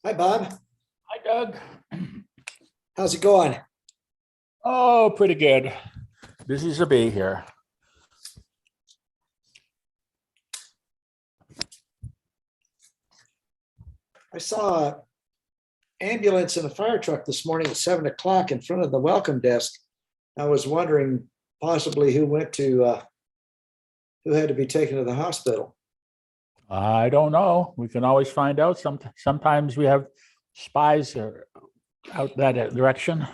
Hi, Bob. Hi, Doug. How's it going? Oh, pretty good. Busy as a bee here. I saw an ambulance and a fire truck this morning at 7 o'clock in front of the welcome desk. I was wondering possibly who had to be taken to the hospital. I don't know. We can always find out. Sometimes we have spies out that direction.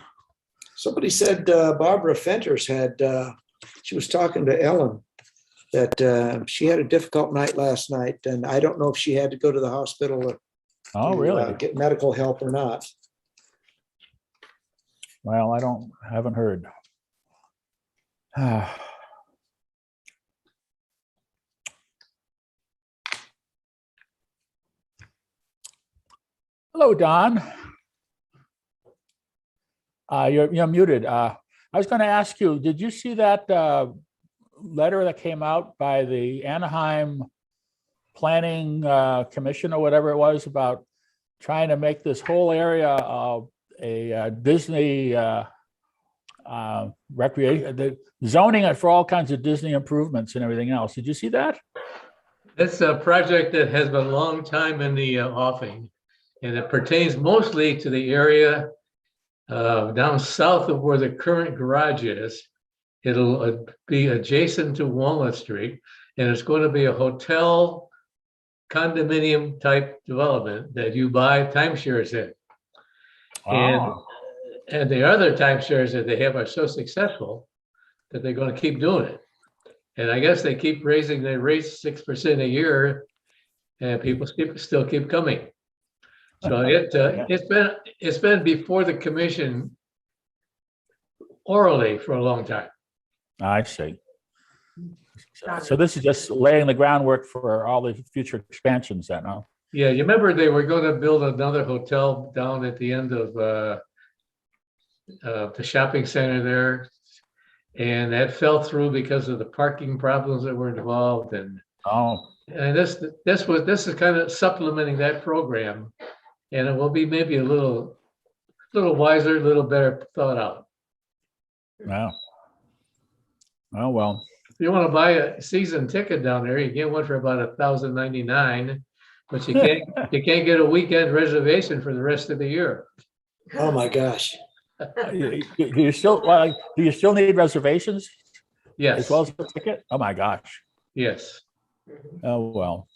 Somebody said Barbara Fenters she was talking to Ellen that she had a difficult night last night, and I don't know if she had to go to the hospital Oh, to really? get medical help or not. Well, haven't heard. Hello, Don. You're muted. I was going to ask you, did you see that letter that came out by the Anaheim Planning Commission or whatever it was about trying to make this whole area of a Disney recreation, the zoning it for all kinds of Disney improvements and everything else? Did you see that? It's a project that has been a long time in the offing, and it pertains mostly to the area down south of where the current garage is. It'll be adjacent to Walnut Street, and it's going to be a hotel condominium type development that you buy timeshares in. Oh, And the other timeshares that they have are so successful that they're going to keep doing it. And I guess they keep raising their rates 6% a year, and people still keep coming. So it's been before the commission orally for a long time. I see. So this is just laying the groundwork for all the future expansions then, huh? Yeah, you remember they were going to build another hotel down at the end of the shopping center there, and that fell through because of the parking problems that were involved. And Oh, this is kind of supplementing that program, and it will be maybe a little wiser, a little better thought out. wow. Oh, well. If you want to buy a season ticket down there, you get one for about $1,099, but you can't get a weekend reservation for the rest of the year. Oh my gosh. Do you still need reservations Yes. as well as the ticket? Oh my gosh. Yes. Oh, well.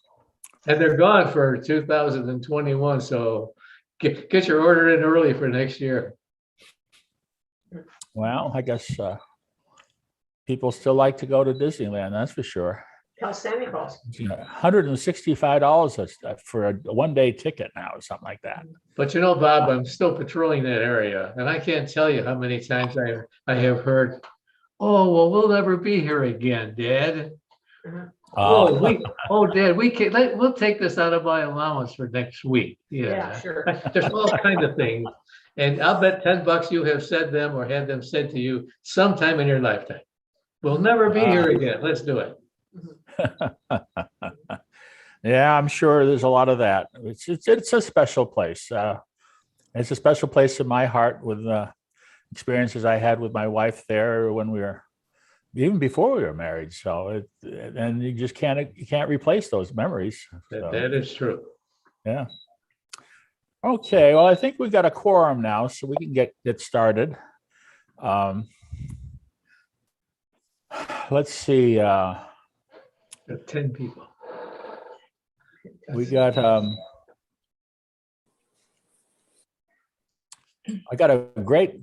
And they're gone for 2021, so get your order in early for next year. Well, I guess people still like to go to Disneyland, that's for sure. Tell Santa Claus. $165 for a one-day ticket now or something like that. But you know, Bob, I'm still patrolling that area, and I can't tell you how many times I have heard, "Oh, well, we'll never be here again, Dad." Dad, we'll take this out of my allowance for next week. Yeah, sure. There's all kinds of things, and I'll bet $10 you have said them or had them said to you sometime in your lifetime. We'll never be here again. Let's do it. Yeah, I'm sure there's a lot of that. It's a special place. It's a special place in my heart with experiences I had with my wife there when we were, even before we were married. So and you just can't replace those memories. So, That is true. yeah. Okay. Well, I think we've got a quorum now, so we can get started. Let's see. 10 people. We got I got a great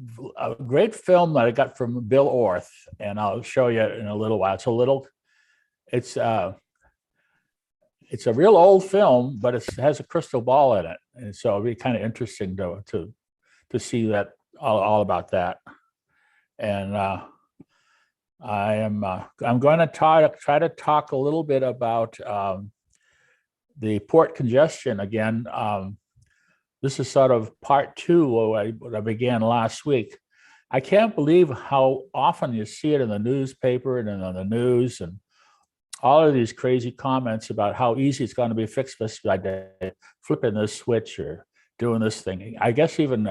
film that I got from Bill Orth, and I'll show you in a little while. It's a real old film, but it has a crystal ball in it, and so it'll be kind of interesting to see that all about that. And I'm going to try to talk a little bit about the port congestion again. This is sort of part two of what I began last week. I can't believe how often you see it in the newspaper and on the news, and all of these crazy comments about how easy it's going to be fixed by flipping this switch or doing this thing. I guess even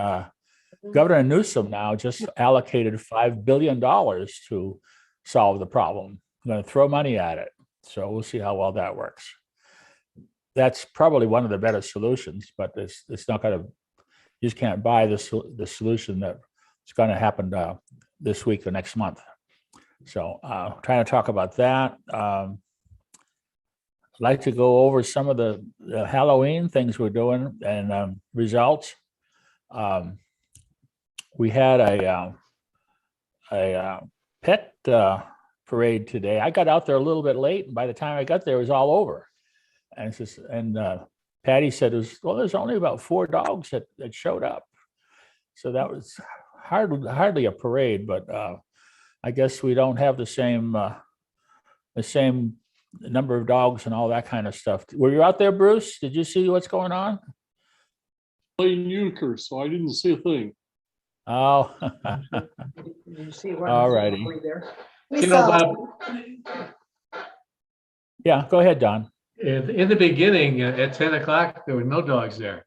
Governor Newsom now just allocated $5 billion to solve the problem. I'm going to throw money at it. So we'll see how well that works. That's probably one of the better solutions, but it's not going to, you just can't buy the solution that is going to happen this week or next month. So trying to talk about that. I'd like to go over some of the Halloween things we're doing and results. We had a pet parade today. I got out there a little bit late, and by the time I got there, it was all over. And it's just, Patty said, there's only about 4 dogs that showed up. So that was hardly a parade, but I guess we don't have the same number of dogs and all that kind of stuff. Were you out there, Bruce? Did you see what's going on? Playing euchre, so I didn't see a thing. Oh, You see one all righty. over there. You know, Bob, Yeah, go ahead, Don. in the beginning, at 10 o'clock, there were no dogs there.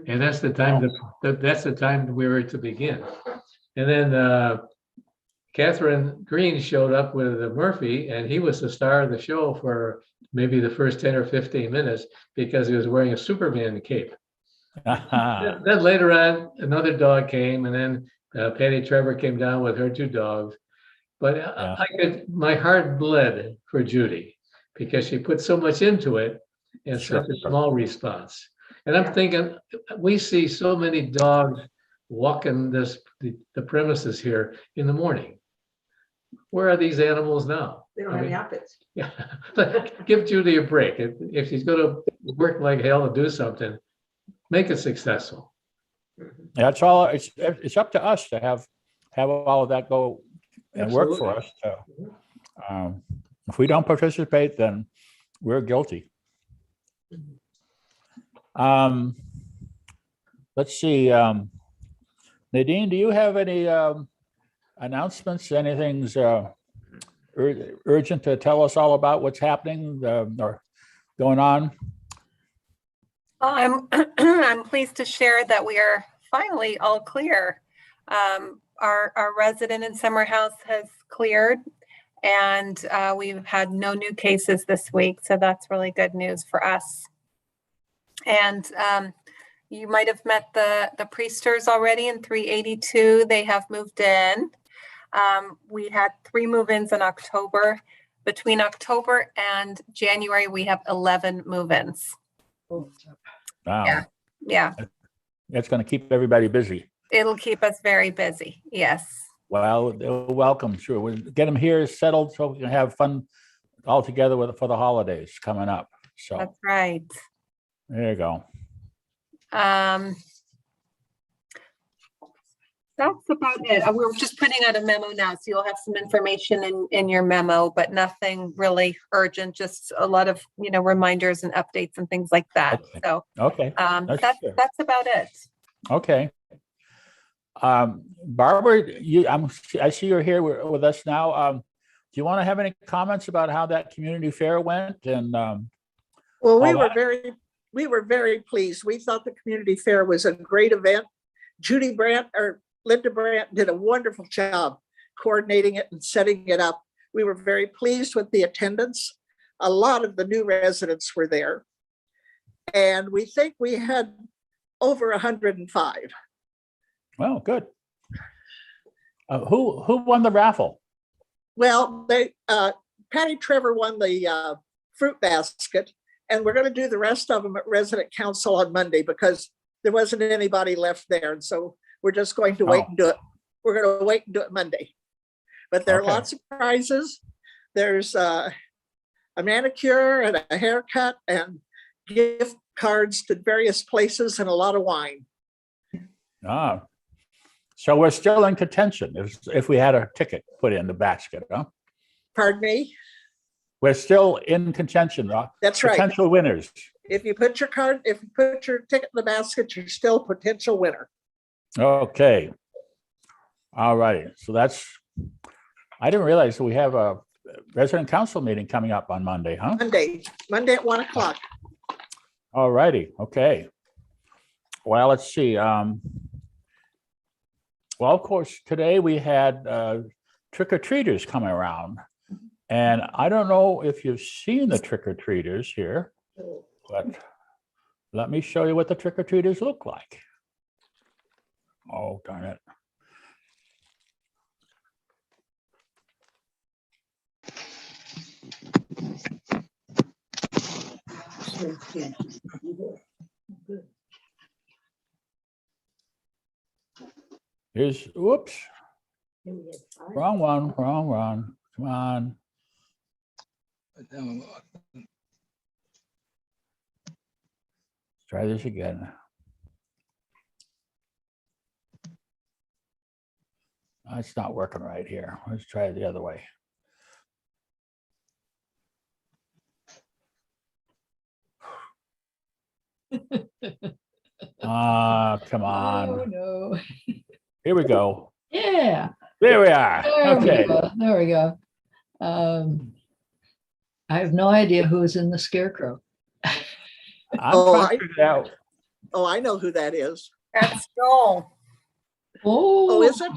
And that's the time that's the time we were to begin. And then Catherine Green showed up with Murphy, and he was the star of the show for maybe the first 10 or 15 minutes because he was wearing a Superman cape. Then later on, another dog came, and then Patty Trevor came down with her 2 dogs. But my heart bled for Judy because she put so much into it and Sure. such a small response. And I'm thinking, we see so many dogs walking the premises here in the morning. Where are these animals now? They don't have any outfits. Yeah, but give Judy a break. If she's going to work like hell to do something, make it successful. That's all. It's up to us to have all of that go and work for us. So, if we don't participate, then we're guilty. Let's see. Nadine, do you have any announcements? Anything's urgent to tell us all about what's happening or going on? I'm pleased to share that we are finally all clear. Our resident in Summer House has cleared, and we've had no new cases this week, so that's really good news for us. And you might have met the Priesters already in 382. They have moved in. We had 3 move-ins in October. Between October and January, we have 11 move-ins. Wow. Yeah. That's going to keep everybody busy. It'll keep us very busy. Yes. Well, welcome. Sure. We'll get them here settled so we can have fun all together for the holidays coming up. So That's right. there you go. That's about it. We're just putting out a memo now, so you'll have some information in your memo, but nothing really urgent, just a lot of, reminders and updates and things like that. Okay. So Okay. Sure. that's about it. Okay. Barbara, I see you're here with us now. Do you want to have any comments about how that community fair went? And Well, we were very pleased. We thought the community fair was a great event. Linda Brandt did a wonderful job coordinating it and setting it up. We were very pleased with the attendance. A lot of the new residents were there. And we think we had over 105. well, good. Who won the raffle? Well, Patty Trevor won the fruit basket, and we're going to do the rest of them at resident council on Monday because there wasn't anybody left there. And so we're just going to wait and do it. We're going to wait and do it Monday. But there are Okay. lots of prizes. There's a manicure and a haircut and gift cards to various places and a lot of wine. So we're still in contention if we had a ticket put in the basket, huh? Pardon me? We're still in contention, That's right. potential winners. If you put your ticket in the basket, you're still a potential winner. Okay. All right. So I didn't realize that we have a resident council meeting coming up on Monday, huh? Monday at 1 o'clock. All righty. Okay. Well, let's see. Well, of course, today we had trick-or-treaters coming around. And I don't know if you've seen the trick-or-treaters here, but let me show you what the trick-or-treaters look like. Oh, darn it. Here's, whoops, wrong one, wrong one. Come on. Let's try this again. It's not working right here. Let's try it the other way. Come on. Oh, no. Here we go. Yeah. There we are. There we Okay. go. There we go. I have no idea who's in the scarecrow. I'm Oh, trying I- to figure it out. Oh, I know who that is. That's Joel. Oh, is it?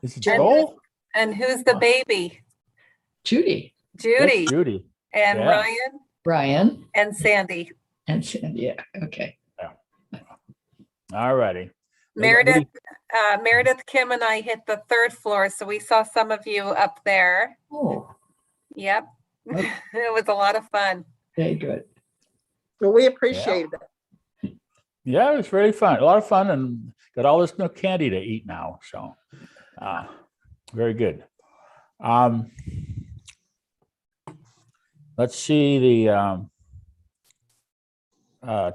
Is it Jen- Joel? And who's the baby? Judy, That's Judy Judy. and yeah. Ryan Brian, and Sandy. and Cindy. Yeah. Okay. All righty. Meredith, Meredith, Kim and I hit the 3rd floor, so we saw some of you up there. Oh, Yep. It was a lot of fun. very good. Well, we appreciate it. Yeah, it was really fun. A lot of fun, and got all this new candy to eat now. So, very good. Let's see the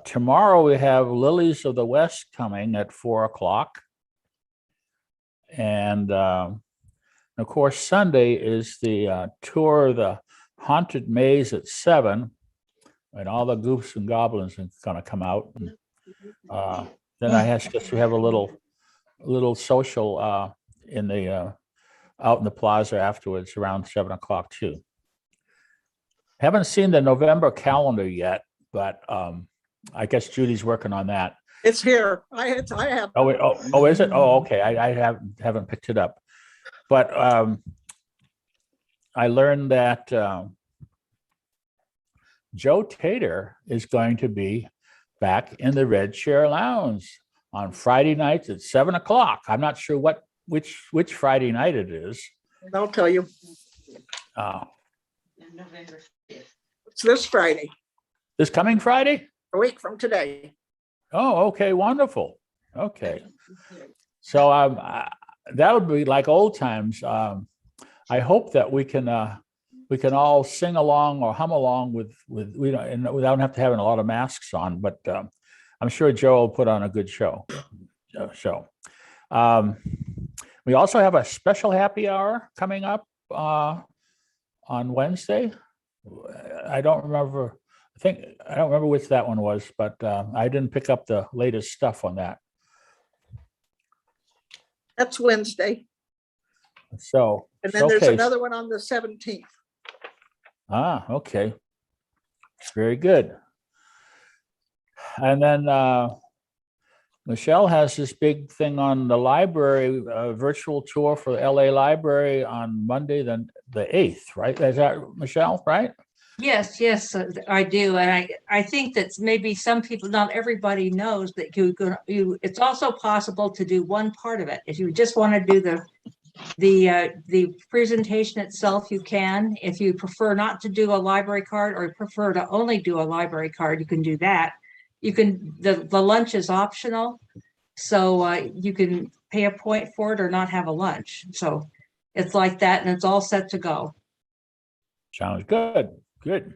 tomorrow we have Lilies of the West coming at 4 o'clock. And of course, Sunday is the tour of the Haunted Maze at 7. And all the goofs and goblins are gonna come out. And, then I guess we have a little social in the out in the plaza afterwards around 7 o'clock too. Haven't seen the November calendar yet, but I guess Judy's working on that. It's here. I have. Oh, wait, oh, is it? Oh, okay. I haven't picked it up, but I learned that Joe Tater is going to be back in the Red Chair Lounge on Friday nights at 7 o'clock. I'm not sure which Friday night it is. I'll tell you. November 5th. It's this Friday, This coming Friday? a week from today. Oh, okay, wonderful. Okay. So that'll be like old times. I hope that we can all sing along or hum along with we don't and without have to having a lot of masks on, but I'm sure Joe will put on a good show. We also have a special happy hour coming up on Wednesday. I don't remember which that one was, but I didn't pick up the latest stuff on that. That's Wednesday. So, And then there's okay. another one on the 17th. Okay. Very good. And then Michelle has this big thing on the library, virtual tour for the LA Library on Monday, the 8th, right? Is that Michelle, right? Yes, I do. And I think that maybe some people, not everybody knows that it's also possible to do one part of it. If you just want to do the presentation itself, you can. If you prefer not to do a library card or prefer to only do a library card, you can do that. You can, the lunch is optional. So you can pay a point for it or not have a lunch. So it's like that and it's all set to go. Sounds good. Good.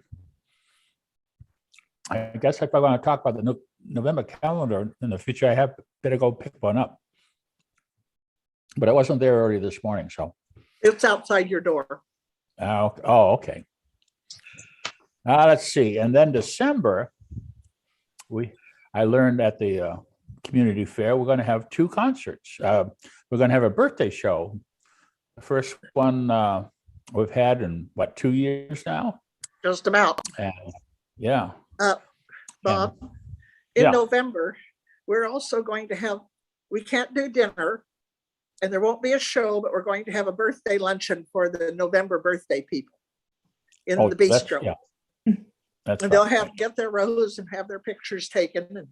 I guess if I want to talk about the November calendar in the future, I better go pick one up. But I wasn't there early this morning, so. It's outside your door. Oh, okay. Let's see. And then December, I learned at the community fair, we're going to have 2 concerts. We're going to have a birthday show. The first one we've had in 2 years now? Just about. And yeah. Bob, Yeah. in November, we're also going to have, we can't do dinner and there won't be a show, but we're going to have a birthday luncheon for the November birthday people in Oh, the that's- bistro. yeah. That's And they'll right. have, get their rose and have their pictures taken.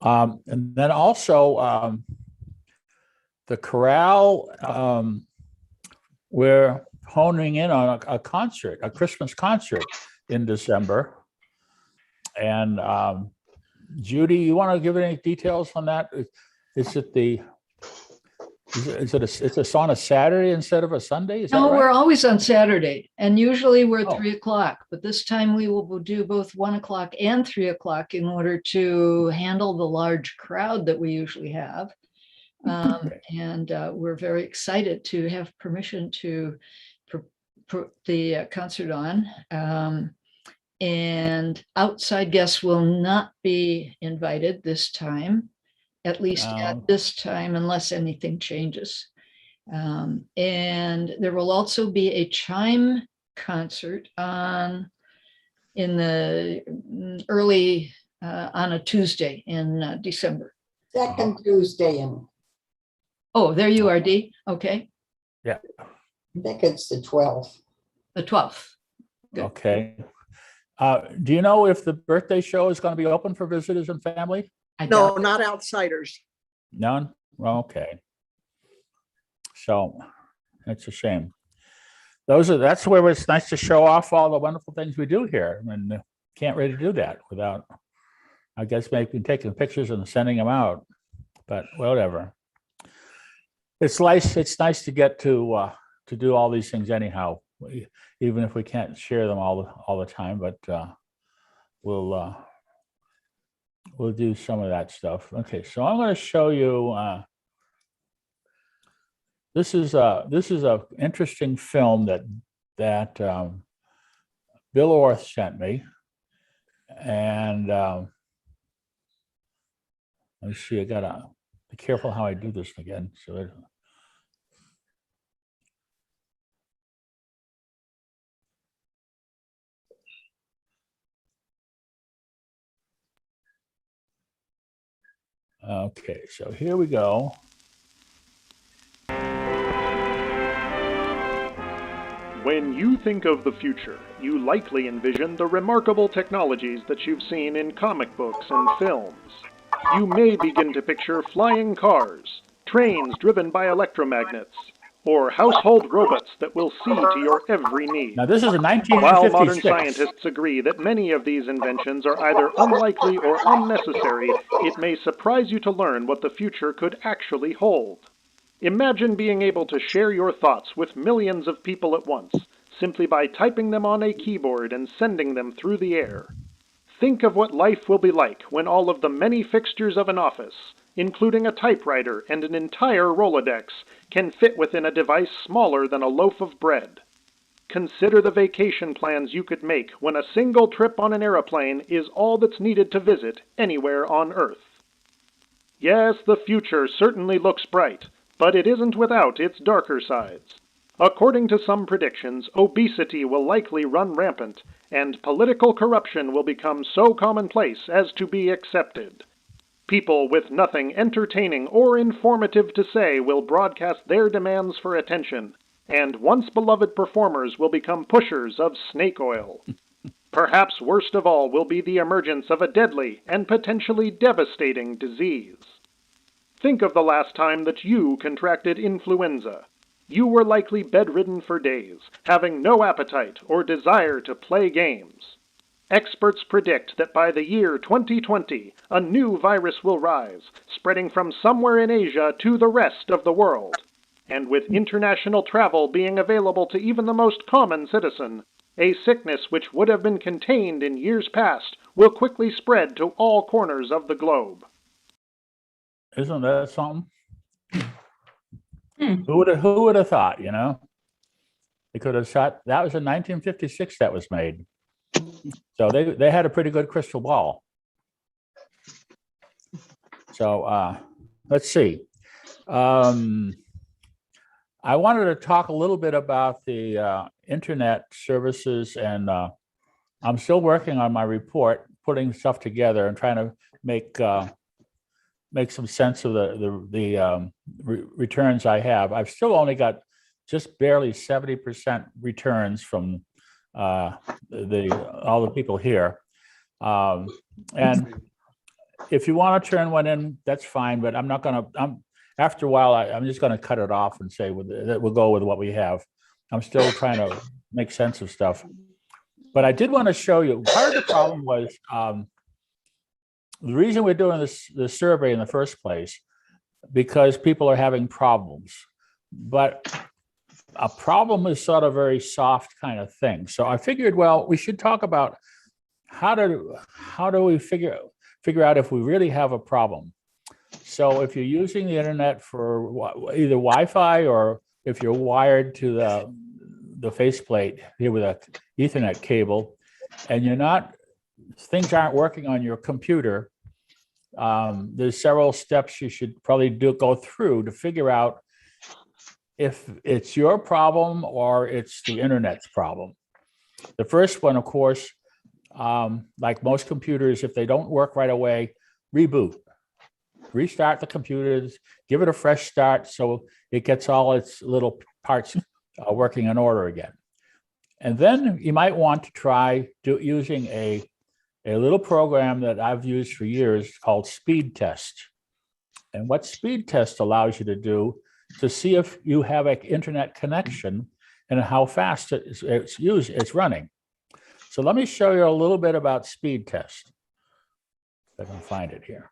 And then also the Corral, we're honing in on a concert, a Christmas concert in December. And Judy, you want to give any details on that? Is it the, it's on a Saturday instead of a Sunday? Is that No, we're right? always on Saturday and usually we're Oh. 3:00, but this time we will do both 1:00 and 3:00 in order to handle the large crowd that we usually have. And we're very excited to have permission to put the concert on. And outside guests will not be invited this time, at least at Oh. this time, unless anything changes. And there will also be a chime concert in the early, on a Tuesday in December. Second Tuesday in, Oh, there you are, Dee. Okay, I think it's the 12th. the 12th. Good. Okay. Do you know if the birthday show is going to be open for visitors and family? I No, doubt it. not outsiders. None? Well, okay. So that's a shame. That's where it's nice to show off all the wonderful things we do here. And can't really do that without, I guess, maybe taking pictures and sending them out, but whatever. It's nice to get to do all these things anyhow, even if we can't share them all the time, but we'll do some of that stuff. Okay, so I'm going to show you. This is a interesting film that Bill Orth sent me, and let's see. I gotta be careful how I do this again. So. Okay, so here we go. When you think of the future, you likely envision the remarkable technologies that you've seen in comic books and films. You may begin to picture flying cars, trains driven by electromagnets, or household robots that will see to your every need. Now this is a While modern 1956. scientists agree that many of these inventions are either unlikely or unnecessary, it may surprise you to learn what the future could actually hold. Imagine being able to share your thoughts with millions of people at once, simply by typing them on a keyboard and sending them through the air. Think of what life will be like when all of the many fixtures of an office, including a typewriter and an entire Rolodex, can fit within a device smaller than a loaf of bread. Consider the vacation plans you could make when a single trip on an airplane is all that's needed to visit anywhere on Earth. Yes, the future certainly looks bright, but it isn't without its darker sides. According to some predictions, obesity will likely run rampant, and political corruption will become so commonplace as to be accepted. People with nothing entertaining or informative to say will broadcast their demands for attention, and once beloved performers will become pushers of snake oil. Perhaps worst of all will be the emergence of a deadly and potentially devastating disease. Think of the last time that you contracted influenza. You were likely bedridden for days, having no appetite or desire to play games. Experts predict that by the year 2020, a new virus will rise, spreading from somewhere in Asia to the rest of the world. And with international travel being available to even the most common citizen, a sickness which would have been contained in years past will quickly spread to all corners of the globe. Isn't that something? Hmm. Who would have thought, you know? They could have shot, that was in 1956 that was made. So they had a pretty good crystal ball. So let's see. I wanted to talk a little bit about the internet services, and I'm still working on my report, putting stuff together and trying to make some sense of the returns I have. I've still only got just barely 70% returns from all the people here. And if you want to turn one in, that's fine, but I'm not going to, after a while, I'm just going to cut it off and say we'll go with what we have. I'm still trying to make sense of stuff. But I did want to show you, part of the problem was, the reason we're doing this survey in the first place, because people are having problems. But a problem is sort of a very soft kind of thing. So I figured, well, we should talk about how do we figure out if we really have a problem. So if you're using the internet for either Wi-Fi or if you're wired to the faceplate here with an Ethernet cable, and things aren't working on your computer, there's several steps you should probably go through to figure out if it's your problem or it's the internet's problem. The first one, of course, like most computers, if they don't work right away, reboot. Restart the computers, give it a fresh start so it gets all its little parts working in order again. And then you might want to try using a little program that I've used for years called Speed Test. And what Speed Test allows you to do to see if you have an internet connection and how fast it's running. So let me show you a little bit about Speed Test. If I can find it here.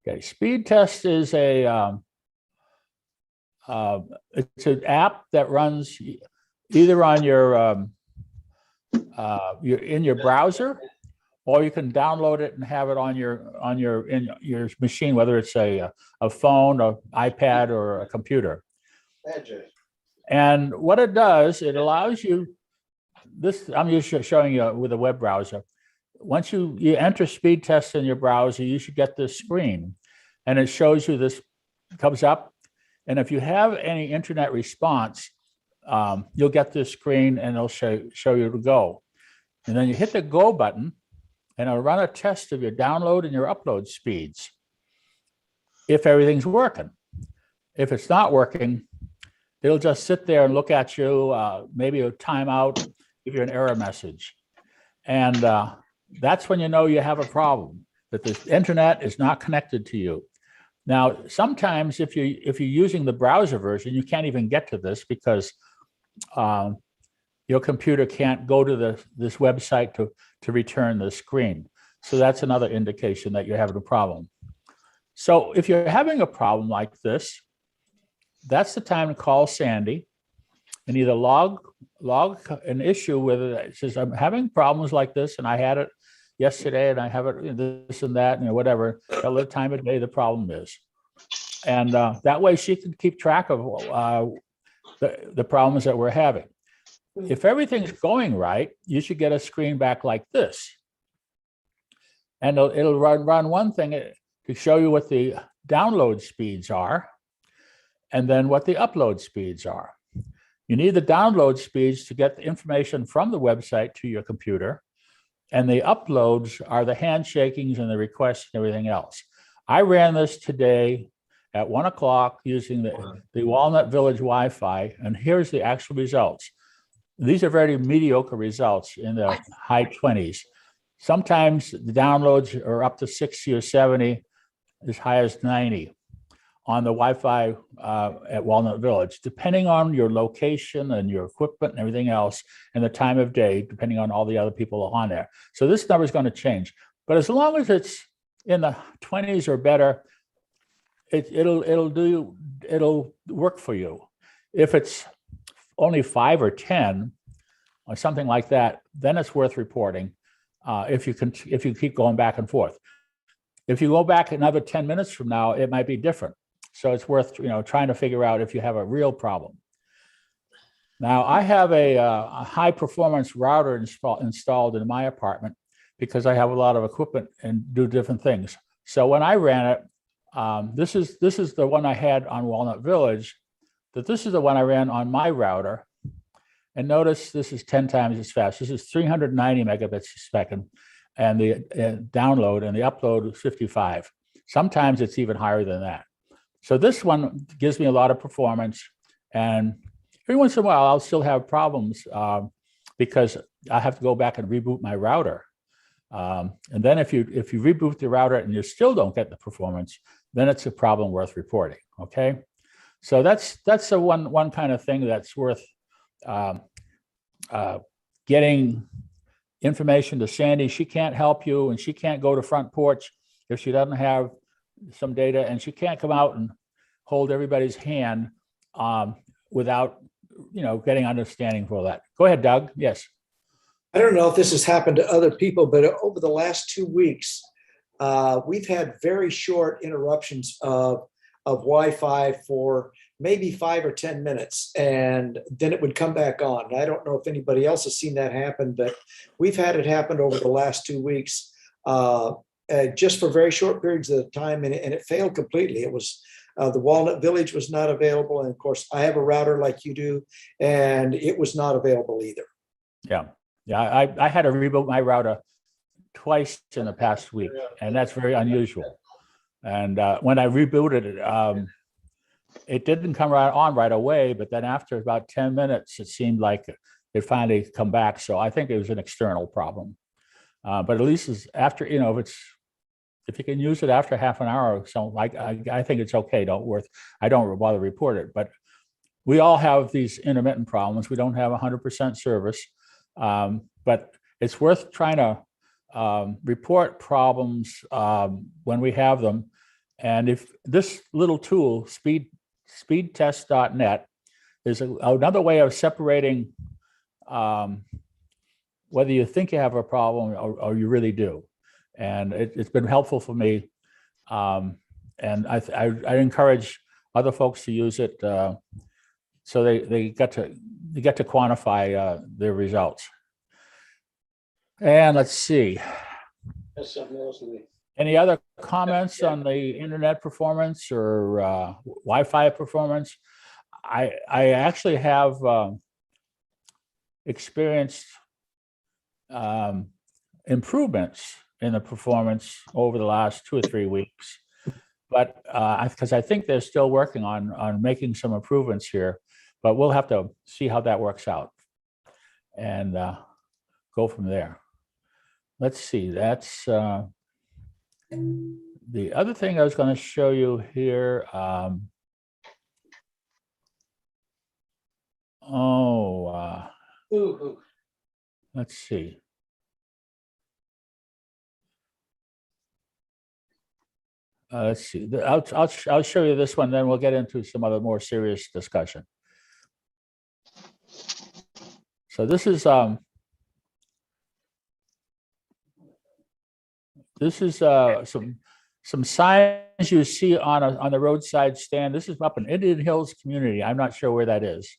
Okay, Speed Test is it's an app that runs either on your in your browser, or you can download it and have it on your machine, whether it's a phone, an iPad, or a computer. And what it does, it allows you this. I'm just showing you with a web browser. Once you enter Speed Test in your browser, you should get this screen, and it shows you this comes up. And if you have any internet response, you'll get this screen, and it'll show you to go. And then you hit the go button, and it'll run a test of your download and your upload speeds, if everything's working. If it's not working, it'll just sit there and look at you, maybe a timeout, give you an error message. And that's when you know you have a problem, that the internet is not connected to you. Now, sometimes if you're using the browser version, you can't even get to this because your computer can't go to this website to return the screen. So that's another indication that you're having a problem. So if you're having a problem like this, that's the time to call Sandy and either log an issue with it. It says, I'm having problems like this, and I had it yesterday, and I have it this and that, and whatever, tell the time of day the problem is. And that way she can keep track of the problems that we're having. If everything's going right, you should get a screen back like this. And it'll run one thing to show you what the download speeds are, and then what the upload speeds are. You need the download speeds to get the information from the website to your computer, and the uploads are the handshakings and the requests and everything else. I ran this today at 1 o'clock using the Walnut Village Wi-Fi, and here's the actual results. These are very mediocre results in the high 20s. Sometimes the downloads are up to 60 or 70, as high as 90 on the Wi-Fi at Walnut Village, depending on your location and your equipment and everything else, and the time of day, depending on all the other people on there. So this number is going to change. But as long as it's in the 20s or better, it'll work for you. If it's only 5 or 10 or something like that, then it's worth reporting. If you keep going back and forth. If you go back another 10 minutes from now, it might be different. So it's worth trying to figure out if you have a real problem. Now, I have a high performance router installed in my apartment because I have a lot of equipment and do different things. So when I ran it, This is the one I had on Walnut Village, that this is the one I ran on my router. And notice this is 10 times as fast. This is 390 megabits a second, and the download and the upload is 55. Sometimes it's even higher than that. So this one gives me a lot of performance, and every once in a while I'll still have problems because I have to go back and reboot my router. And then if you reboot the router and you still don't get the performance, then it's a problem worth reporting. Okay, so that's the one kind of thing that's worth getting information to Sandy. She can't help you, and she can't go to Front Porch if she doesn't have some data, and she can't come out and hold everybody's hand without getting understanding for that. Go ahead, Doug. Yes. I don't know if this has happened to other people, but over the last 2 weeks, we've had very short interruptions of Wi-Fi for maybe 5 or 10 minutes, and then it would come back on. I don't know if anybody else has seen that happen, but we've had it happen over the last 2 weeks, just for very short periods of time, and it failed completely. It was the Walnut Village was not available, and of course, I have a router like you do, and it was not available either. Yeah, I had to reboot my router twice in the past week, and that's very unusual. And when I rebooted it, it didn't come on right away, but then after about 10 minutes, it seemed like it finally come back. So I think it was an external problem. But at least it's after, if you can use it after half an hour or so, I think it's okay. I don't bother report it. But we all have these intermittent problems. We don't have 100% service. But it's worth trying to report problems when we have them. And if this little tool, speedtest.net, is another way of separating whether you think you have a problem or you really do. And it's been helpful for me. And I encourage other folks to use it so they get to quantify their results. And let's see. That's something else. Any other comments on the internet performance or Wi-Fi performance? I actually have experienced improvements in the performance over the last 2 or 3 weeks, but because I think they're still working on making some improvements here, but we'll have to see how that works out and go from there. Let's see, that's the other thing I was going to show you here. Let's see. Let's see. I'll show you this one, then we'll get into some other more serious discussion. So this is some signs you see on the roadside stand. This is up in Indian Hills community. I'm not sure where that is.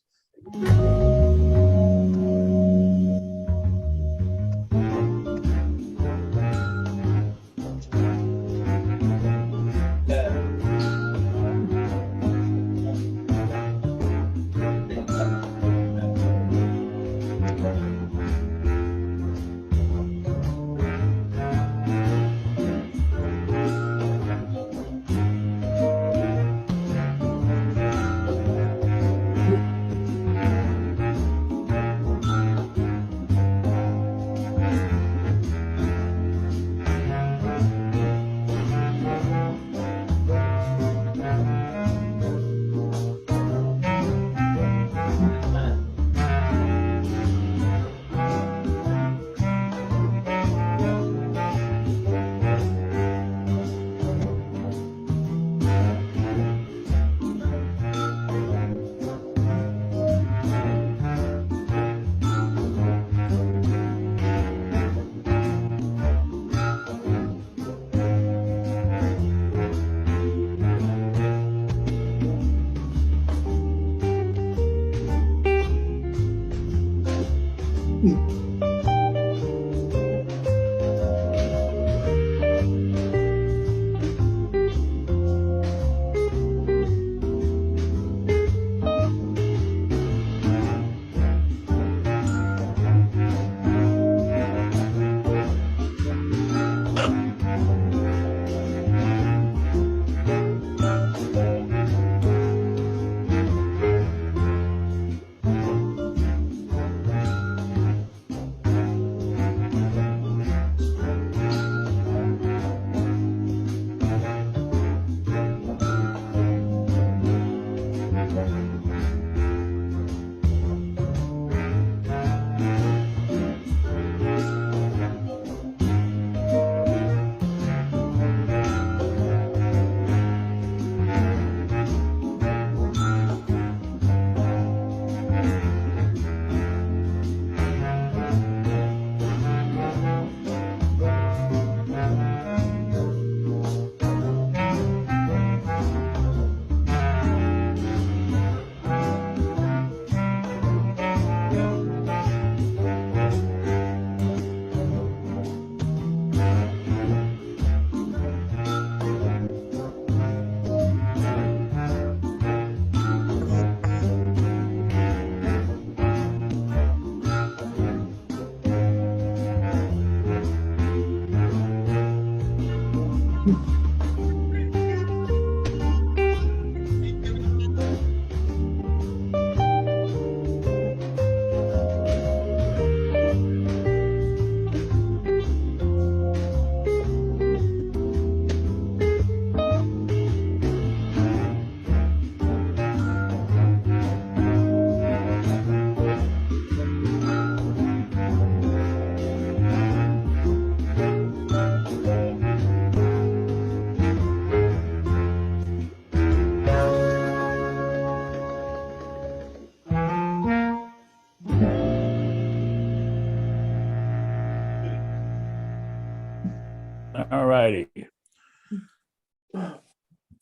All righty.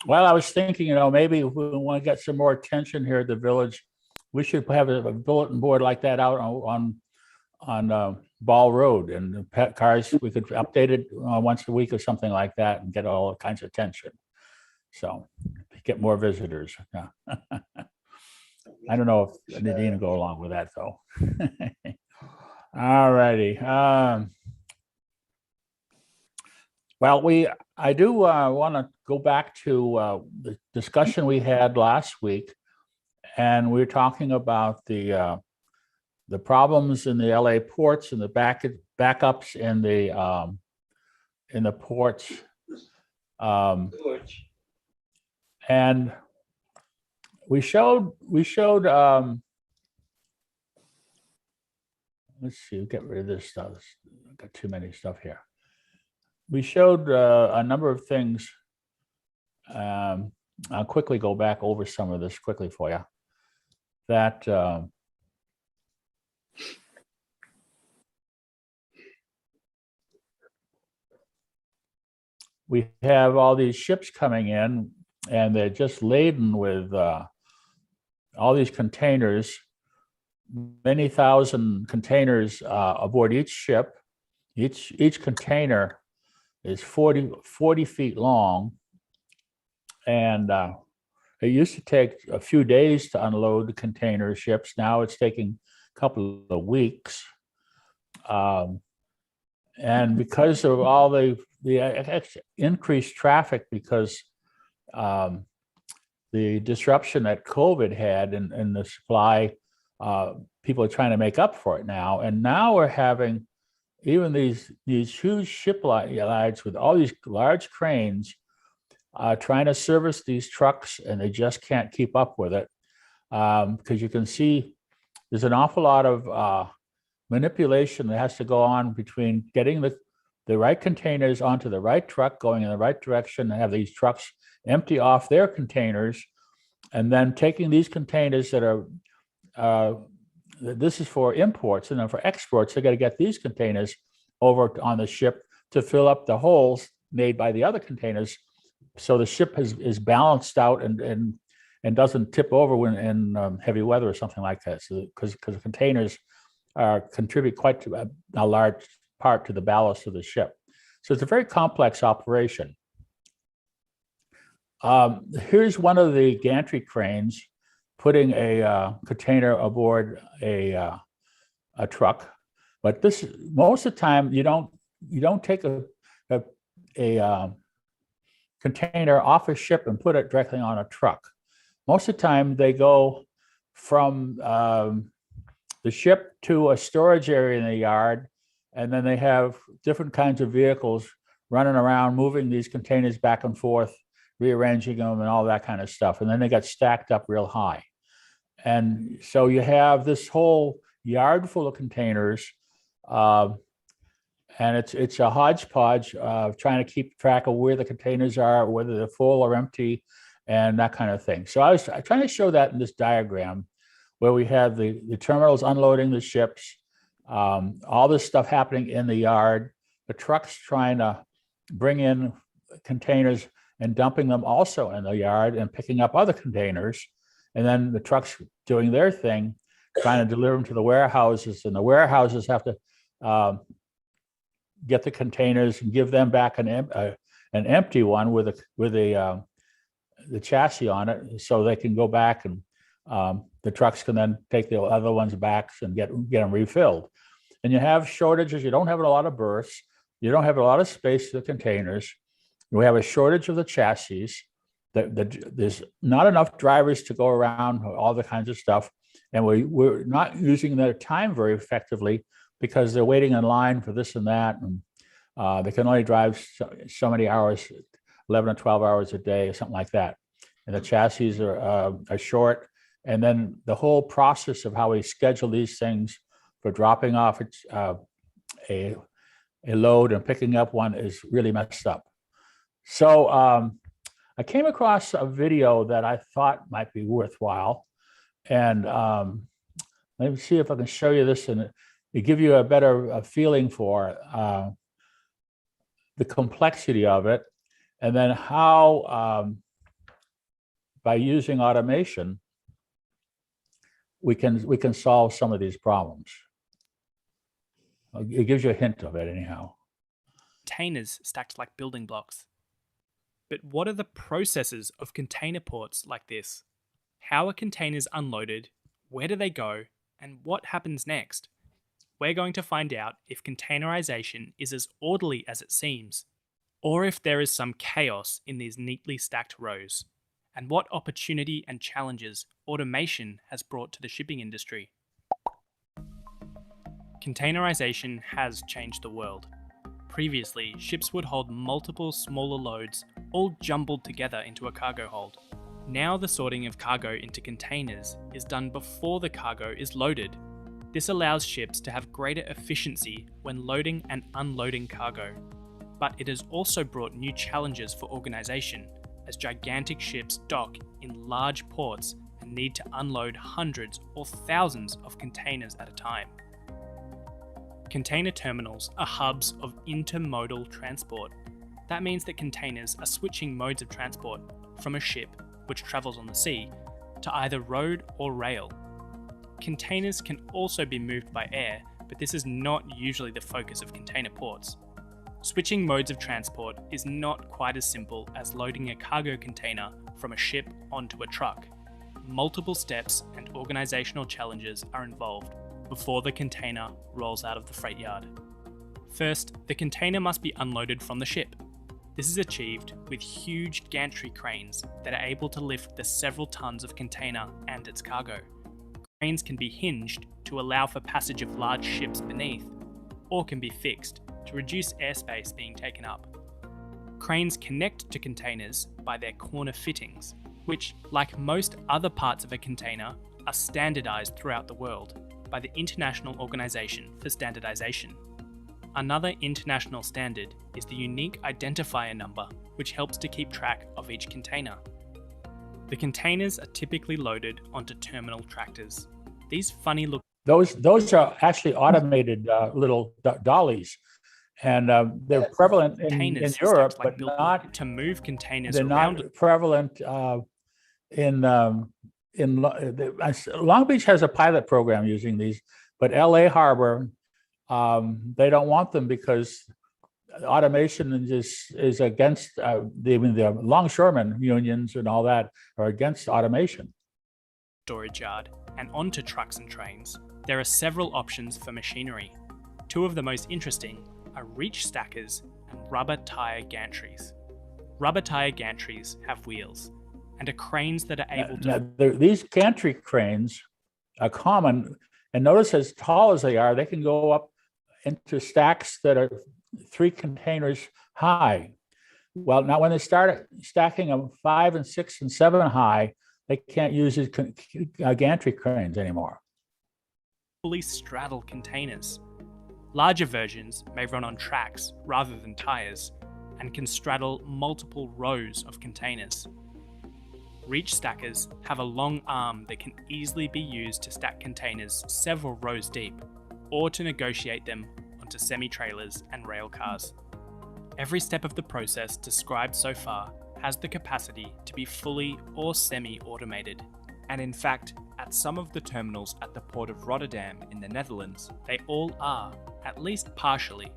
Well, I was thinking, maybe if we want to get some more attention here at the village, we should have a bulletin board like that out on Ball Road, and the pet cars, we could update it once a week or something like that and get all kinds of attention. So get more visitors. Yeah. I don't know if Nadine will go along with that though. All righty. Well, I do want to go back to the discussion we had last week, and we were talking about the problems in the LA ports and the backups in the ports, and we showed. Let's see. Get rid of this stuff. I've got too many stuff here. We showed a number of things. I'll quickly go back over some of this quickly for you. That we have all these ships coming in, and they're just laden with all these containers, many thousand containers aboard each ship. Each container is 40 feet long, and it used to take a few days to unload the container ships. Now it's taking a couple of weeks, and because of all the increased traffic, because the disruption that COVID had in the supply, people are trying to make up for it now, and now we're having even these huge ship lines with all these large cranes trying to service these trucks, and they just can't keep up with it, because you can see there's an awful lot of manipulation that has to go on between getting the right containers onto the right truck, going in the right direction, and have these trucks empty off their containers, and then taking these containers that are this is for imports, and then for exports, they got to get these containers over on the ship to fill up the holes made by the other containers, so the ship is balanced out and doesn't tip over when in heavy weather or something like that. So because the containers contribute quite to a large part to the ballast of the ship. So it's a very complex operation. Here's one of the gantry cranes putting a container aboard a truck, but this most of the time you don't take a container off a ship and put it directly on a truck. Most of the time they go from the ship to a storage area in the yard, and then they have different kinds of vehicles running around, moving these containers back and forth, rearranging them and all that kind of stuff. And then they got stacked up real high. And so you have this whole yard full of containers, and it's a hodgepodge of trying to keep track of where the containers are, whether they're full or empty, and that kind of thing. So I was trying to show that in this diagram, where we have the terminals unloading the ships, all this stuff happening in the yard, the trucks trying to bring in containers and dumping them also in the yard and picking up other containers. And then the trucks doing their thing, trying to deliver them to the warehouses, and the warehouses have to get the containers and give them back an empty one with the chassis on it, so they can go back, and the trucks can then take the other ones back and get them refilled. And you have shortages. You don't have a lot of berths. You don't have a lot of space for the containers. We have a shortage of the chassis. There's not enough drivers to go around, all the kinds of stuff. And we're not using their time very effectively because they're waiting in line for this and that. And they can only drive so many hours, 11 or 12 hours a day or something like that. And the chassis are short. And then the whole process of how we schedule these things for dropping off a load and picking up one is really messed up. So I came across a video that I thought might be worthwhile. And let me see if I can show you this and it give you a better feeling for the complexity of it. And then how, by using automation, we can solve some of these problems. It gives you a hint of it anyhow. Containers stacked like building blocks. But what are the processes of container ports like this? How are containers unloaded? Where do they go? And what happens next? We're going to find out if containerization is as orderly as it seems, or if there is some chaos in these neatly stacked rows, and what opportunity and challenges automation has brought to the shipping industry. Containerization has changed the world. Previously, ships would hold multiple smaller loads, all jumbled together into a cargo hold. Now the sorting of cargo into containers is done before the cargo is loaded. This allows ships to have greater efficiency when loading and unloading cargo. But it has also brought new challenges for organization, as gigantic ships dock in large ports and need to unload hundreds or thousands of containers at a time. Container terminals are hubs of intermodal transport. That means that containers are switching modes of transport from a ship, which travels on the sea, to either road or rail. Containers can also be moved by air, but this is not usually the focus of container ports. Switching modes of transport is not quite as simple as loading a cargo container from a ship onto a truck. Multiple steps and organizational challenges are involved before the container rolls out of the freight yard. First, the container must be unloaded from the ship. This is achieved with huge gantry cranes that are able to lift the several tons of container and its cargo. Cranes can be hinged to allow for passage of large ships beneath, or can be fixed to reduce airspace being taken up. Cranes connect to containers by their corner fittings, which, like most other parts of a container, are standardized throughout the world by the International Organization for Standardization. Another international standard is the unique identifier number, which helps to keep track of each container. The containers are typically loaded onto terminal tractors. These funny look. Those are actually automated little dollies, and they're prevalent in Europe, like but not to move containers. They're around. not prevalent in Long Beach has a pilot program using these, but LA Harbor, they don't want them because automation is against the longshoremen unions and all that are against automation. Storage yard and onto trucks and trains. There are several options for machinery. Two of the most interesting are reach stackers and rubber tire gantries. Rubber tire gantries have wheels and are cranes that are able to... These gantry cranes are common, and notice as tall as they are, they can go up into stacks that are 3 containers high. Well, now when they start stacking them 5 and 6 and 7 high, they can't use these gantry cranes anymore. Fully straddle containers. Larger versions may run on tracks rather than tires and can straddle multiple rows of containers. Reach stackers have a long arm that can easily be used to stack containers several rows deep, or to negotiate them onto semi-trailers and rail cars. Every step of the process described so far has the capacity to be fully or semi-automated. And in fact, at some of the terminals at the port of Rotterdam in the Netherlands, they all are, at least partially.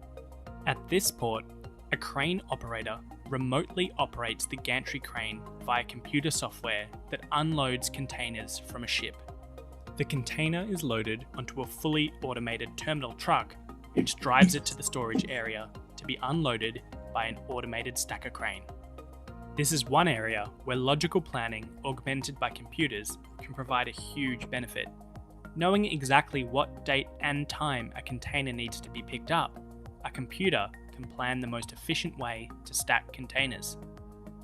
At this port, a crane operator remotely operates the gantry crane via computer software that unloads containers from a ship. The container is loaded onto a fully automated terminal truck, which drives it to the storage area to be unloaded by an automated stacker crane. This is one area where logical planning, augmented by computers, can provide a huge benefit. Knowing exactly what date and time a container needs to be picked up, a computer can plan the most efficient way to stack containers.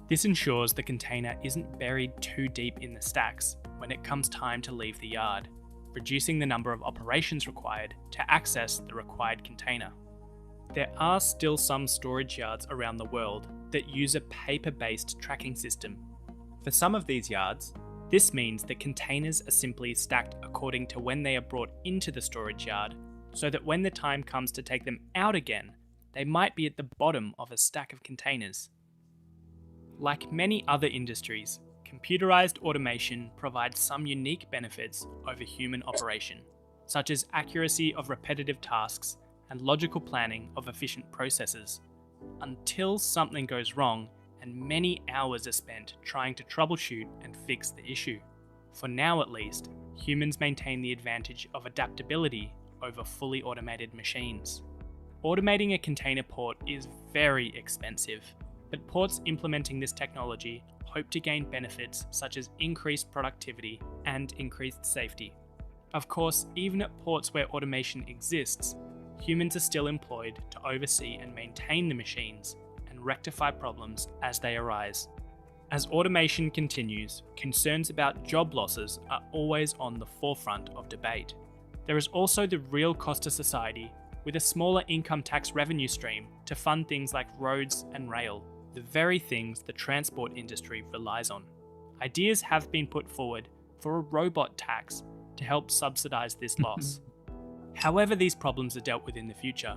This ensures the container isn't buried too deep in the stacks when it comes time to leave the yard, reducing the number of operations required to access the required container. There are still some storage yards around the world that use a paper-based tracking system. For some of these yards, this means that containers are simply stacked according to when they are brought into the storage yard, so that when the time comes to take them out again, they might be at the bottom of a stack of containers. Like many other industries, computerized automation provides some unique benefits over human operation, such as accuracy of repetitive tasks and logical planning of efficient processes, until something goes wrong and many hours are spent trying to troubleshoot and fix the issue. For now at least, humans maintain the advantage of adaptability over fully automated machines. Automating a container port is very expensive, but ports implementing this technology hope to gain benefits such as increased productivity and increased safety. Of course, even at ports where automation exists, humans are still employed to oversee and maintain the machines and rectify problems as they arise. As automation continues, concerns about job losses are always on the forefront of debate. There is also the real cost to society, with a smaller income tax revenue stream to fund things like roads and rail, the very things the transport industry relies on. Ideas have been put forward for a robot tax to help subsidize this loss. However these problems are dealt with in the future,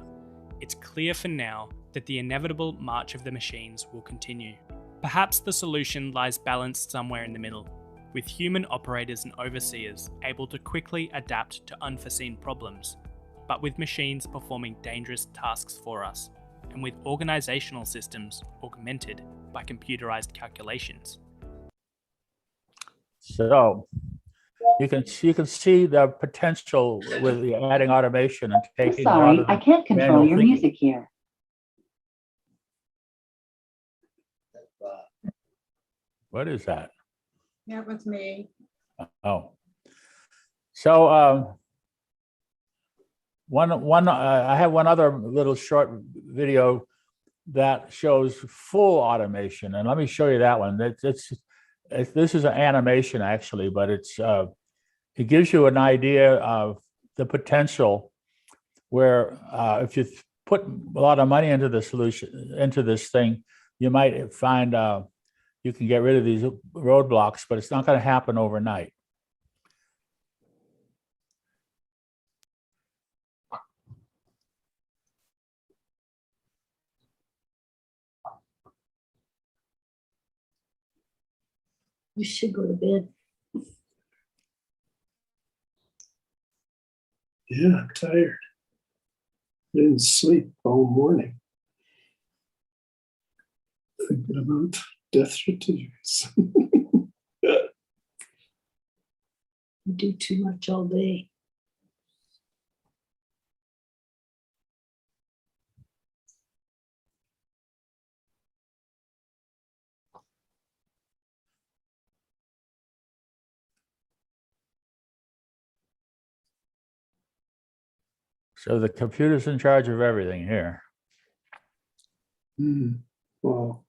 it's clear for now that the inevitable march of the machines will continue. Perhaps the solution lies balanced somewhere in the middle, with human operators and overseers able to quickly adapt to unforeseen problems, but with machines performing dangerous tasks for us, and with organizational systems augmented by computerized calculations. So you can see the potential with the adding automation and taking a lot of the can't control manual your thinking. music here. What is that? That was me. Oh, so I have one other little short video that shows full automation, and let me show you that one. This is an animation actually, but it gives you an idea of the potential where if you put a lot of money into the solution, into this thing, you might find you can get rid of these roadblocks, but it's not going to happen overnight. You should go to bed. Yeah, I'm tired. Didn't sleep all morning. Thinking about death certificates. You do too much all day. So the computer's in charge of everything here. Wow.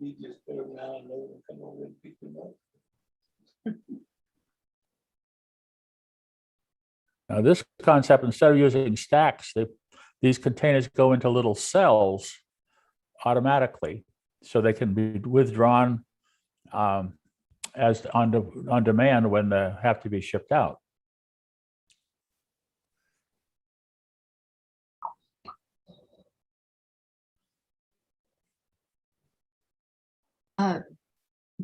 You just put them down and they will come over and pick them up. Now this concept, instead of using stacks, these containers go into little cells automatically, so they can be withdrawn as on demand when they have to be shipped out.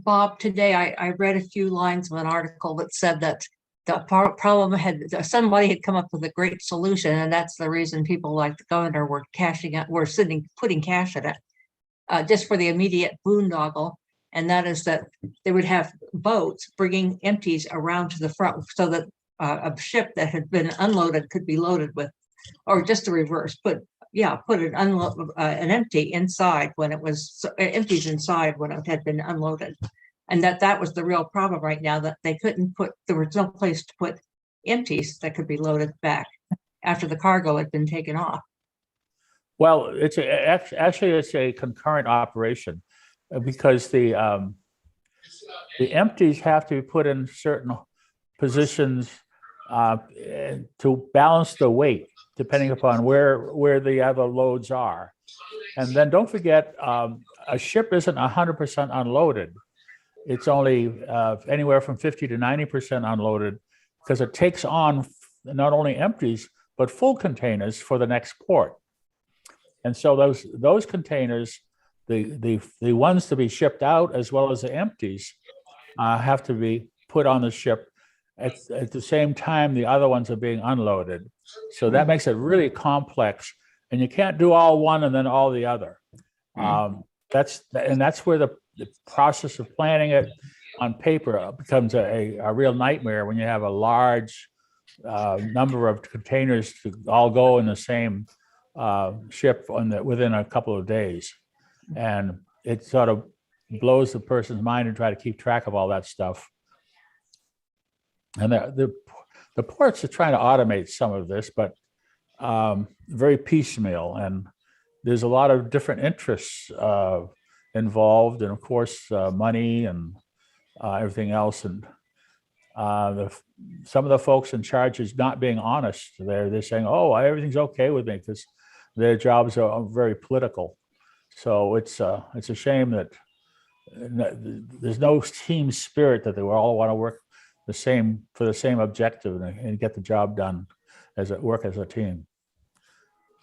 Bob, today I read a few lines of an article that said that the problem somebody had come up with a great solution, and that's the reason people like the governor were putting cash in it, just for the immediate boondoggle. And that is that they would have boats bringing empties around to the front so that a ship that had been unloaded could be loaded with, or just the reverse, put an empty inside when it was empties inside when it had been unloaded. And that was the real problem right now, that there was no place to put empties that could be loaded back after the cargo had been taken off. Well, actually it's a concurrent operation because the empties have to be put in certain positions to balance the weight, depending upon where the other loads are. And then don't forget, a ship isn't 100% unloaded. It's only anywhere from 50 to 90% unloaded, because it takes on not only empties, but full containers for the next port. And so those containers, the ones to be shipped out as well as the empties, have to be put on the ship at the same time the other ones are being unloaded. So that makes it really complex, and you can't do all one and then all the other. That's where the process of planning it on paper becomes a real nightmare when you have a large number of containers to all go in the same ship within a couple of days. And it sort of blows the person's mind to try to keep track of all that stuff. And the ports are trying to automate some of this, but very piecemeal. And there's a lot of different interests involved, and of course, money and everything else. And some of the folks in charge is not being honest. They're saying, "Oh, everything's okay with me," because their jobs are very political. So it's a shame that there's no team spirit, that they all want to work for the same objective and get the job done work as a team.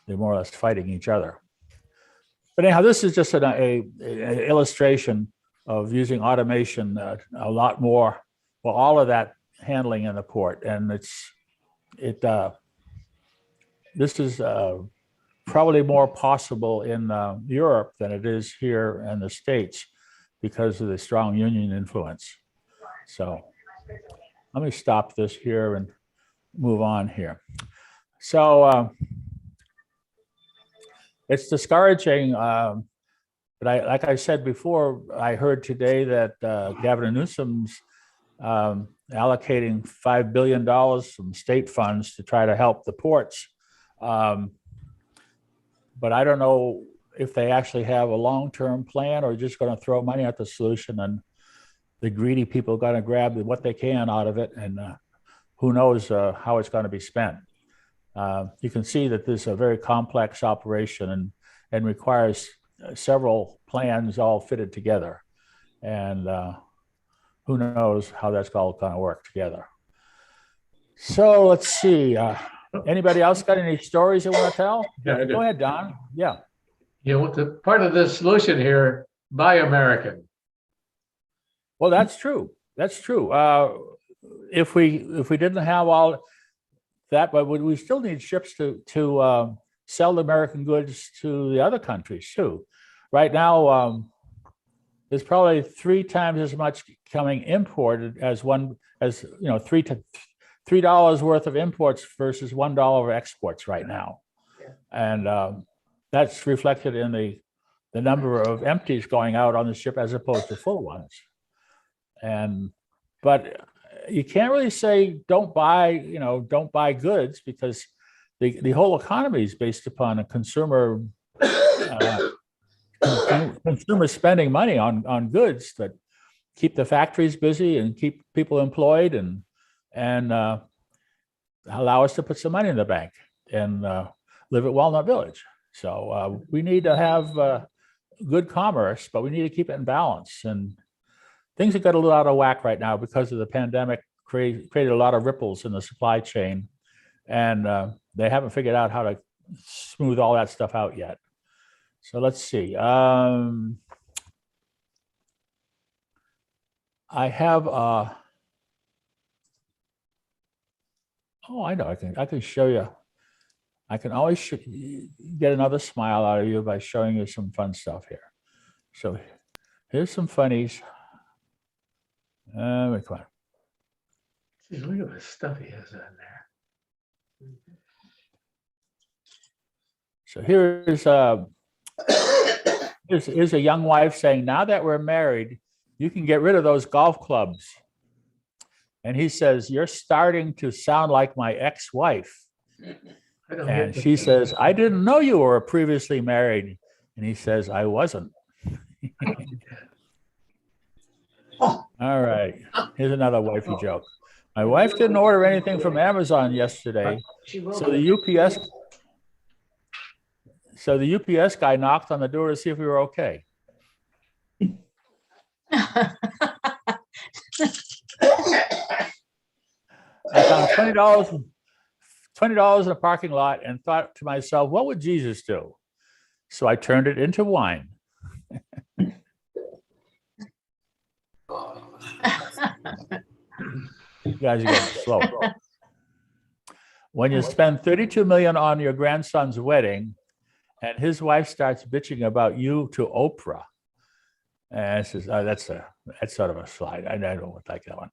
They're more or less fighting each other. But anyhow, this is just an illustration of using automation a lot more. Well, all of that handling in the port, and this is probably more possible in Europe than it is here in the States because of the strong union influence. So let me stop this here and move on here. So it's discouraging, but like I said before, I heard today that Gavin Newsom's allocating $5 billion from state funds to try to help the ports. But I don't know if they actually have a long-term plan or just going to throw money at the solution, and the greedy people are going to grab what they can out of it, and who knows how it's going to be spent. You can see that this is a very complex operation and requires several plans all fitted together. And who knows how that's all going to work together. So let's see. Anybody else got any stories they want to tell? Yeah, Go ahead, Don. Yeah. The part of the solution here, buy American. Well, that's true. That's true. If we didn't have all that, but we still need ships to sell the American goods to the other countries too. Right now, there's probably 3 times as much coming imported as $3 worth of imports versus $1 of exports right now. And that's reflected in the number of empties going out on the ship as opposed to full ones. But you can't really say don't buy goods, because the whole economy is based upon a consumer spending money on goods that keep the factories busy and keep people employed and allow us to put some money in the bank and live at Walnut Village. So we need to have good commerce, but we need to keep it in balance. And things have got a little out of whack right now because of the pandemic. Created a lot of ripples in the supply chain, and they haven't figured out how to smooth all that stuff out yet. So let's see. I have, oh, I know, I can show you. I can always get another smile out of you by showing you some fun stuff here. So here's some funnies. Come on. Geez, look at the stuff he has on there. So here's a young wife saying, now that we're married, you can get rid of those golf clubs. And he says, you're starting to sound like my ex-wife. And she says, I didn't know you were previously married. And he says, I wasn't. All right. Here's another wifey joke. My wife didn't order anything from Amazon yesterday. So the UPS guy knocked on the door to see if we were okay. I found $20 in a parking lot and thought to myself, what would Jesus do? So I turned it into wine. You guys are getting slow. When you spend $32 million on your grandson's wedding, and his wife starts bitching about you to Oprah, and says, "Oh, that's sort of a slide. I don't like that one."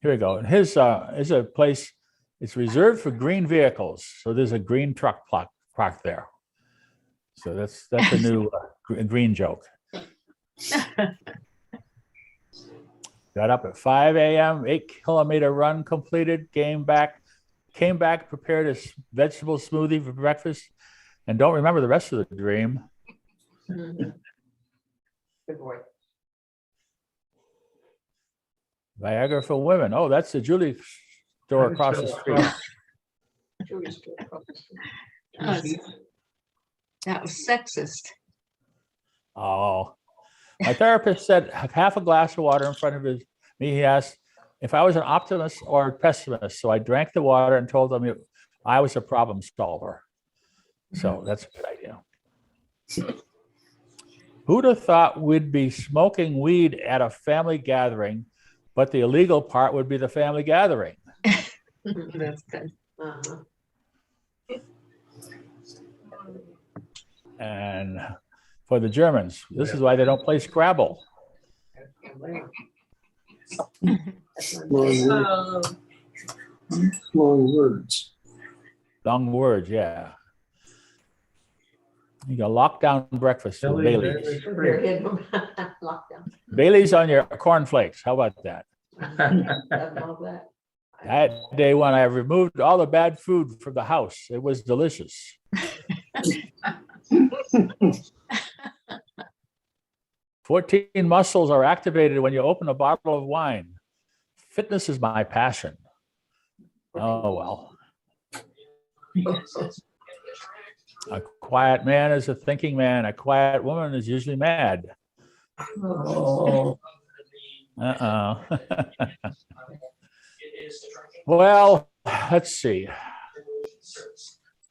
Here we go. And his is a place. It's reserved for green vehicles, so there's a green truck parked there. So that's a new green joke. Got up at 5 a.m., 8-kilometer run completed, came back, prepared a vegetable smoothie for breakfast, and don't remember the rest of the dream. Good boy. Viagra for women. Oh, that's the Julie store across the street. That was sexist. Oh, my therapist said have half a glass of water in front of me. He asked if I was an optimist or a pessimist. So I drank the water and told him I was a problem solver. So that's a good idea. Who'd have thought we'd be smoking weed at a family gathering, but the illegal part would be the family gathering? That's good. And for the Germans, this is why they don't play Scrabble. Long words. Long words, yeah. You got lockdown breakfast with Bailey's. Bailey's on your cornflakes. How about that? That day when I removed all the bad food from the house, it was delicious. 14 muscles are activated when you open a bottle of wine. Fitness is my passion. Oh, well. A quiet man is a thinking man. A quiet woman is usually mad. Oh. Well, let's see.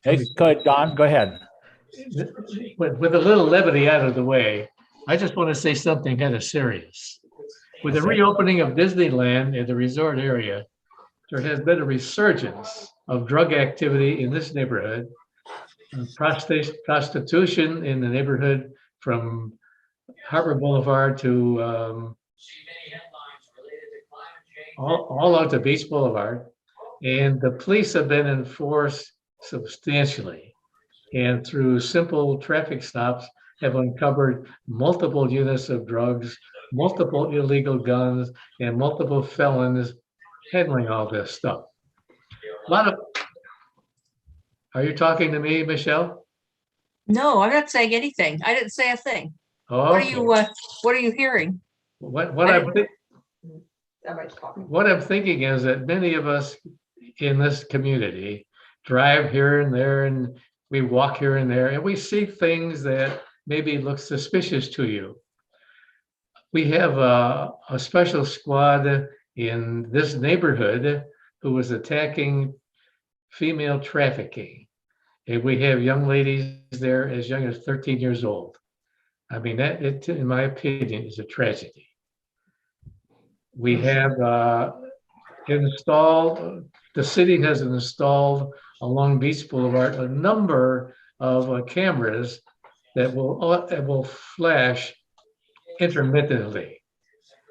Hey, go ahead, Don, go ahead. With a little levity out of the way, I just want to say something kind of serious. With the reopening of Disneyland in the resort area, there has been a resurgence of drug activity in this neighborhood. Prostitution in the neighborhood from Harbor Boulevard to all out to Beach Boulevard. And the police have been enforced substantially. And through simple traffic stops, have uncovered multiple units of drugs, multiple illegal guns, and multiple felons handling all this stuff. Are you talking to me, Michelle? No, I'm not saying anything. I didn't say a thing. Oh, What are you hearing? What I'm thinking is that many of us in this community drive here and there, and we walk here and there, and we see things that maybe look suspicious to you. We have a special squad in this neighborhood who was attacking female trafficking. And we have young ladies there as young as 13 years old. I mean, that, in my opinion, is a tragedy. We have installed, the city has installed along Beach Boulevard a number of cameras that will flash intermittently.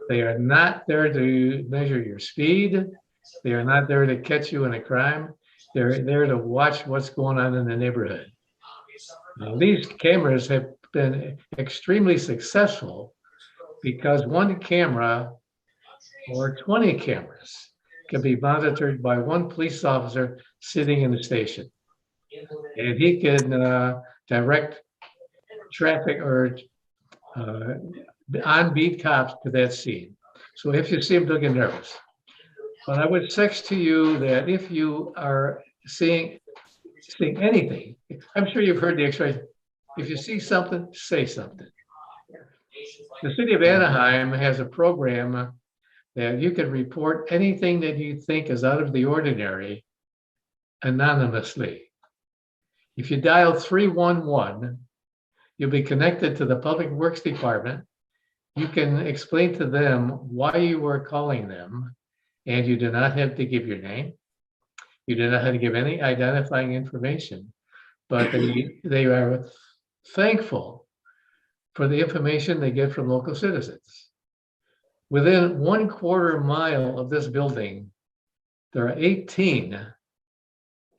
They are not there to measure your speed. They are not there to catch you in a crime. They're there to watch what's going on in the neighborhood. Now, these cameras have been extremely successful because one camera or 20 cameras can be monitored by one police officer sitting in the station. And he can direct traffic or on-beat cops to that scene. So if you see him, don't get nervous. But I would suggest to you that if you are seeing anything, I'm sure you've heard the expression, if you see something, say something. The city of Anaheim has a program that you can report anything that you think is out of the ordinary anonymously. If you dial 311, you'll be connected to the Public Works Department. You can explain to them why you were calling them, and you do not have to give your name. You do not have to give any identifying information, but they are thankful for the information they get from local citizens. Within 1/4 mile of this building, there are 18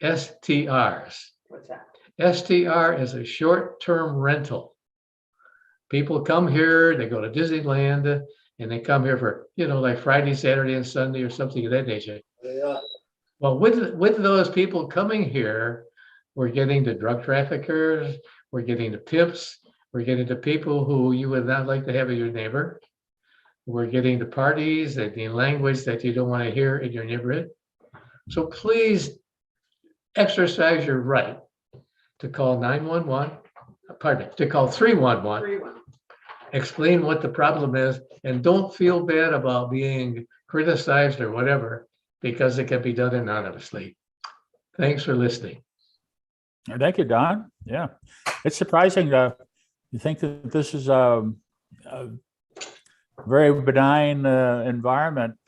STRs. What's that? STR is a short-term rental. People come here, they go to Disneyland, and they come here for, like Friday, Saturday, and Sunday or something of that nature. Yeah. Well, with those people coming here, we're getting the drug traffickers, we're getting the pimps, we're getting the people who you would not like to have as your neighbor. We're getting the parties, the language that you don't want to hear in your neighborhood. So please exercise your right to call 911, to call 311, explain what the problem is, and don't feel bad about being criticized or whatever, because it can be done anonymously. Thanks for listening. Thank you, Don. Yeah, it's surprising. You think that this is a very benign environment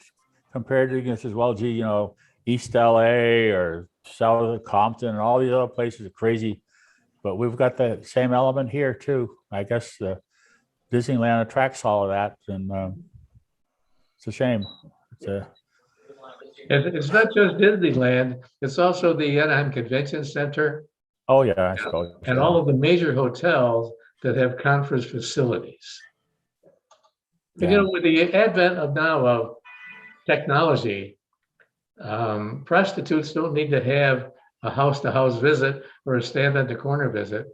compared to, as well, East LA or south of Compton and all these other places are crazy. But we've got the same element here too. I guess Disneyland attracts all of that, and it's a shame. It's not just Disneyland, it's also the Anaheim Convention Center. Oh yeah, I suppose. And all of the major hotels that have conference facilities. Yeah. With the advent of technology, prostitutes don't need to have a house-to-house visit or a stand-on-the-corner visit.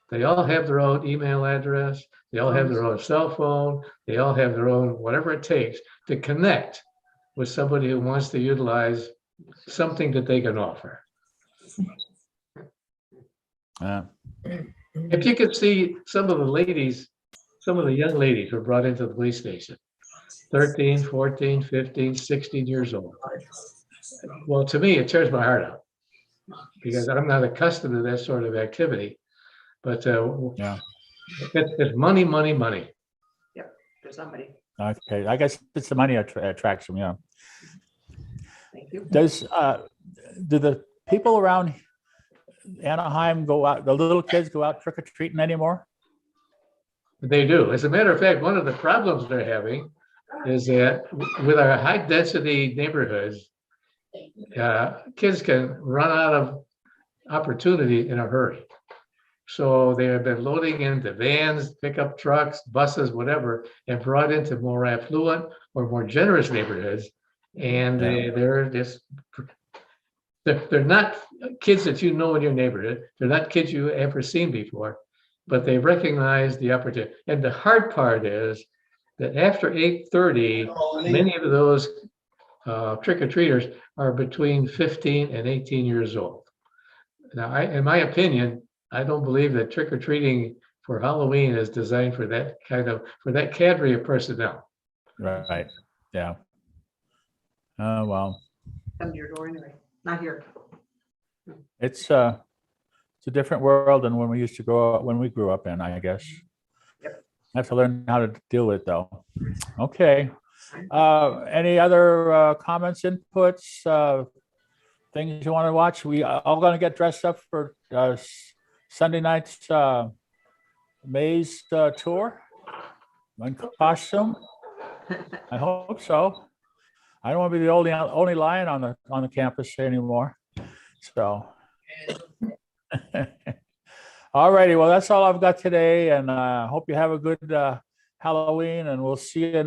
They all have their own email address. They all have their own cell phone. They all have their own whatever it takes to connect with somebody who wants to utilize something that they can offer. If you could see some of the young ladies were brought into the police station, 13, 14, 15, 16 years old. Well, to me, it tears my heart out because I'm not accustomed to that sort of activity. But it's money, money, money. Yeah, for somebody. Okay, I guess it's the money attracts them. Yeah. Thank you. Do the people around Anaheim go out? The little kids go out trick or treating anymore? They do. As a matter of fact, one of the problems they're having is that with our high density neighborhoods, kids can run out of opportunity in a hurry. So they have been loading into vans, pickup trucks, buses, whatever, and brought into more affluent or more generous neighborhoods. And they're not kids that you know in your neighborhood. They're not kids you ever seen before, but they recognize the opportunity. And the hard part is that after 8:30, many of those trick-or-treaters are between 15 and 18 years old. Now, in my opinion, I don't believe that trick-or-treating for Halloween is designed for that cadre of personnel. Right. Yeah. Oh, well. Come to your door anyway. Not here. It's a different world than when we used to grow up, when we grew up in, I guess. Yep. I have to learn how to deal with it though. Okay. Any other comments, inputs, things you want to watch? We are all going to get dressed up for Sunday night's maze tour in costume. I hope so. I don't want to be the only lion on the campus anymore. So, all righty. Well, that's all I've got today, and hope you have a good Halloween, and we'll see you next.